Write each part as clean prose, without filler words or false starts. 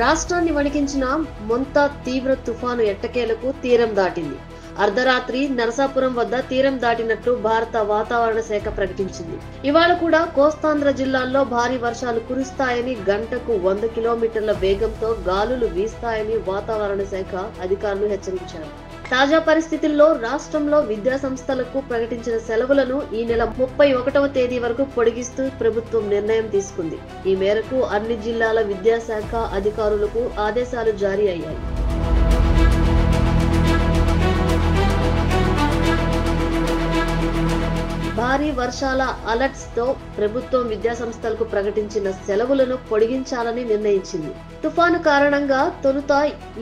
రాష్ట్రాన్ని వణికించిన మొంతా తీవ్ర తుఫాను ఎట్టకేలకు తీరం దాటింది. అర్ధరాత్రి నరసాపురం వద్ద తీరం దాటినట్లు భారత వాతావరణ శాఖ ప్రకటించింది. ఇవాళ కూడా కోస్తాంధ్ర జిల్లాల్లో భారీ వర్షాలు కురుస్తాయని, గంటకు 100 కిలోమీటర్ల వేగంతో గాలులు వీస్తాయని వాతావరణ శాఖ అధికారులు హెచ్చరించారు. తాజా పరిస్థితుల్లో రాష్ట్రంలో విద్యా సంస్థలకు ప్రకటించిన సెలవులను ఈ నెల 31వ తేదీ వరకు పొడిగిస్తూ ప్రభుత్వం నిర్ణయం తీసుకుంది. ఈ మేరకు అన్ని జిల్లాల విద్యాశాఖ అధికారులకు ఆదేశాలు జారీ అయ్యాయి. భారీ వర్షాల అలర్ట్స్ తో ప్రభుత్వం విద్యాసంస్థలకు ప్రకటించిన సెలవులను పొడిగించాలని నిర్ణయించింది. తుఫాను కారణంగా తొలుత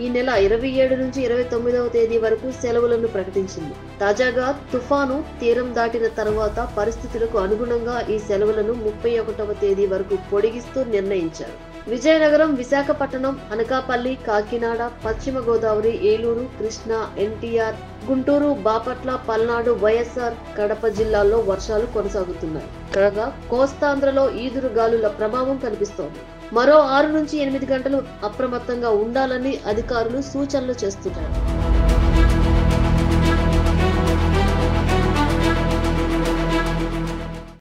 ఈ నెల 27 నుంచి 29వ తేదీ వరకు సెలవులను ప్రకటించింది. తాజాగా తుఫాను తీరం దాటిన తర్వాత పరిస్థితులకు అనుగుణంగా ఈ సెలవులను 31వ తేదీ వరకు పొడిగిస్తూ నిర్ణయించారు. విజయనగరం, విశాఖపట్నం, అనకాపల్లి, కాకినాడ, పశ్చిమ గోదావరి, ఏలూరు, కృష్ణా, ఎన్టీఆర్, గుంటూరు, బాపట్ల, పల్నాడు, వైఎస్ఆర్, కడప జిల్లాల్లో వర్షాలు కొనసాగుతున్నాయి. కాగా కోస్తాంధ్రలో ఈదురు గాలుల ప్రభావం కనిపిస్తోంది. మరో 6 నుంచి 8 గంటలు అప్రమత్తంగా ఉండాలని అధికారులు సూచనలు చేస్తున్నారు.